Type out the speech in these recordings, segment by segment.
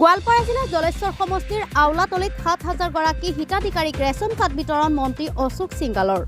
গোৱালপাৰা জিলাৰ জলেশ্বৰ সমষ্টিৰ আউলাতলিত ৭,০০০ গৰাকী হিতাধিকাৰীক ৰেচন কাৰ্ড বিতৰণ মন্ত্ৰী অশোক সিংগালৰ।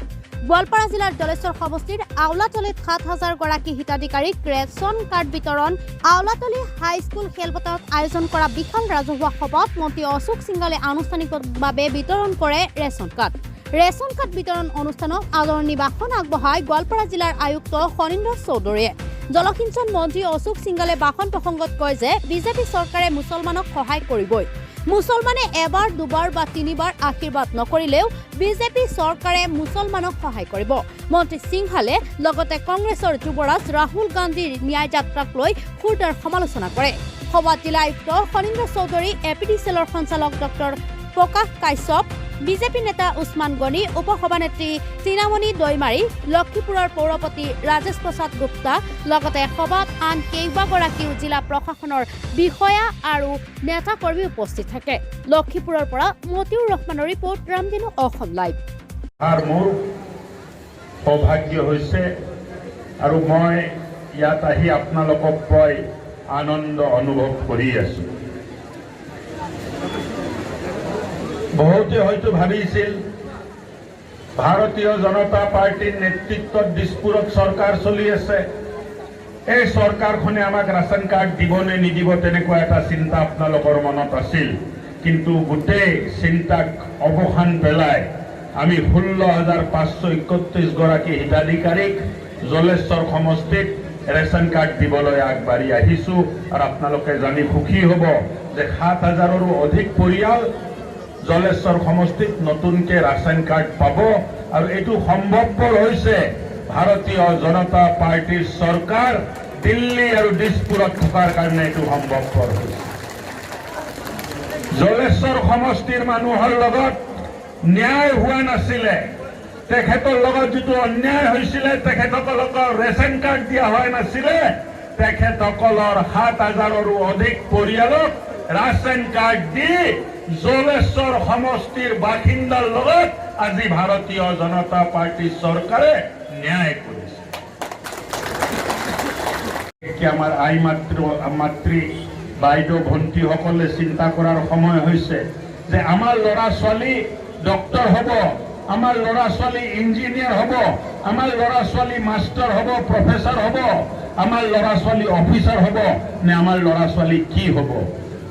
গোৱালপাৰা জিলাৰ জলেশ্বৰ সমষ্টিৰ আউলাতলিত ৭,০০০ গৰাকী হিতাধিকাৰীক ৰেচন কাৰ্ড বিতৰণ আউলাতলি হাইস্কুল খেলপথাৰত আয়োজন কৰা বিশাল ৰাজহুৱা সভাত মন্ত্ৰী অশোক সিংগালে আনুষ্ঠানিকভাৱে বিতৰণ কৰে ৰেচন কাৰ্ড। ৰেচন কাৰ্ড বিতৰণ অনুষ্ঠানত আদৰণি ভাষণ আগবঢ়ায় গোৱালপাৰা জিলাৰ আয়ুক্ত শনীন্দ্ৰ চৌধুৰীয়ে। জলসিঞ্চন মন্ত্ৰী অশোক সিংগালে ভাষণ প্ৰসংগত কয় যে বিজেপি চৰকাৰে মুছলমানক সহায় কৰিবই। মুছলমানে এবাৰ দুবাৰ বা তিনিবাৰ আশীৰ্বাদ নকৰিলেও বিজেপি চৰকাৰে মুছলমানক সহায় কৰিব। মন্ত্ৰী সিংহালে লগতে কংগ্ৰেছৰ যুৱৰাজ ৰাহুল গান্ধীৰ ন্যায় যাত্ৰাক লৈ খুৰদাৰ সমালোচনা কৰে। সভাত জিলা আয়ুক্ত শনীন্দ্ৰ চৌধুৰী, এপিডিচিএলৰ সঞ্চালক ডক্টৰ প্ৰকাশ কাশ্যপ, বিজেপি নেতা উছমান গনি, উপসভানেত্ৰী চিনামণি দৈমাৰী, লক্ষীপুৰৰ পৌৰপতি ৰাজেশ প্ৰসাদ গুপ্তা লগতে সভাত আন কেইবাগৰাকীও জিলা প্ৰশাসনৰ বিষয়া আৰু নেতাকৰ্মী উপস্থিত থাকে। লক্ষীপুৰৰ পৰা মতিউৰ ৰহমানৰ ৰিপৰ্ট, ৰামদিনো অসম লাইভ। মোৰ সৌভাগ্য হৈছে আৰু মই ইয়াত আহি আপোনালোকক কৈ আনন্দ অনুভৱ কৰি আছো। বহুতে হয়তো ভাবিছিল ভাৰতীয় জনতা পাৰ্টিৰ নেতৃত্বত দিছপুৰত চৰকাৰ চলি আছে, এই চৰকাৰখনে আমাক ৰেচন কাৰ্ড দিব নে নিদিব তেনেকুৱা এটা চিন্তা আপোনালোকৰ মনত আছিল। কিন্তু গোটেই চিন্তাক অৱসান পেলাই আমি 16,531 গৰাকী হিতাধিকাৰীক জলেশ্বৰ সমষ্টিত ৰেচন কাৰ্ড দিবলৈ আগবাঢ়ি আহিছো। আৰু আপোনালোকে জানি সুখী হ'ব যে 7,000ৰো অধিক পৰিয়াল জলেশ্বৰ সমষ্টিত নতুনকে ৰেচন কাৰ্ড পাব। আৰু এইটো সম্ভৱপৰ হৈছে ভাৰতীয় জনতা পাৰ্টিৰ চৰকাৰ দিল্লী আৰু দিছপুৰত থকাৰ কাৰণে এইটো সম্ভৱপৰ হৈছে। জলেশ্বৰ সমষ্টিৰ মানুহৰ লগত ন্যায় হোৱা নাছিলে, তেখেতৰ লগত যিটো অন্যায় হৈছিলে, তেখেতসকলক ৰেচন কাৰ্ড দিয়া হোৱা নাছিলে, তেখেতসকলৰ 7,000ৰো অধিক পৰিয়ালক ৰেচন কাৰ্ড দি জলেশ্বৰ সমষ্টিৰ বাসিন্দাৰ লগত আজি ভাৰতীয় জনতা পাৰ্টিৰ চৰকাৰে ন্যায় কৰিছে। আমাৰ আই মাতৃ বাইদেউ ভণ্টিসকলে চিন্তা কৰাৰ সময় হৈছে যে আমাৰ ল'ৰা ছোৱালী ডক্টৰ হ'ব, আমাৰ ল'ৰা ছোৱালী ইঞ্জিনিয়াৰ হ'ব, আমাৰ ল'ৰা ছোৱালী মাষ্টাৰ হ'ব, প্ৰফেচাৰ হ'ব, আমাৰ ল'ৰা ছোৱালী অফিচাৰ হ'ব নে আমাৰ ল'ৰা ছোৱালী কি হ'ব?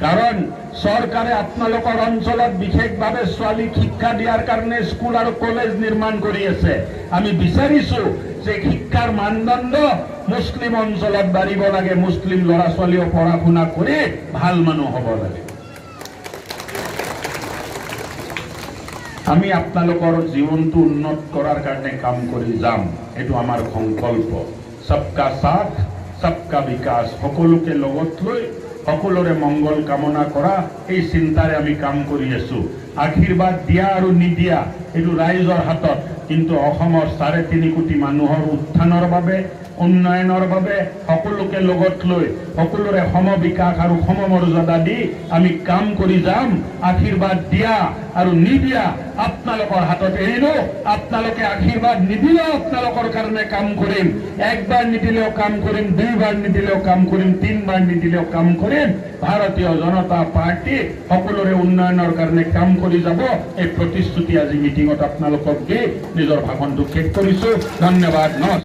কাৰণ চৰকাৰে আপোনালোকৰ অঞ্চলত বিশেষভাৱে ছোৱালীক শিক্ষা দিয়াৰ কাৰণে স্কুল আৰু কলেজ নিৰ্মাণ কৰি আছে। আমি বিচাৰিছো যে শিক্ষাৰ মানদণ্ড মুছলিম অঞ্চলত বাঢ়িব লাগে, মুছলিম ল'ৰা ছোৱালীও পঢ়া শুনা কৰি ভাল মানুহ হ'ব লাগে। আমি আপোনালোকৰ জীৱনটো উন্নত কৰাৰ কাৰণে কাম কৰি যাম, এইটো আমাৰ সংকল্প। সবকা সাথ সবকা বিকাশ, সকলোকে লগত লৈ সকলোৰে মংগল কামনা কৰা এই চিন্তাৰে আমি কাম কৰি আছো। আশীৰ্বাদ দিয়া আৰু নিদিয়া এইটো ৰাইজৰ হাতত, কিন্তু অসমৰ 3.5 কোটি মানুহৰ উত্থানৰ বাবে, উন্নয়নৰ বাবে সকলোকে লগত লৈ সকলোৰে সম বিকাশ আৰু সমমৰ্যাদা দি আমি কাম কৰি যাম। আশীৰ্বাদ দিয়া আৰু নিদিয়া আপোনালোকৰ হাতত এৰিলো। আপোনালোকে আশীৰ্বাদ নিদিলেও আপোনালোকৰ কাৰণে কাম কৰিম, একবাৰ নিদিলেও কাম কৰিম, 2বাৰ নিদিলেও কাম কৰিম, 3বাৰ নিদিলেও কাম কৰিম। ভাৰতীয় জনতা পাৰ্টি সকলোৰে উন্নয়নৰ কাৰণে কাম কৰি যাব, এই প্ৰতিশ্ৰুতি আজি মিটিঙত আপোনালোকক দি নিজৰ ভাষণটো শেষ কৰিছো। ধন্যবাদ।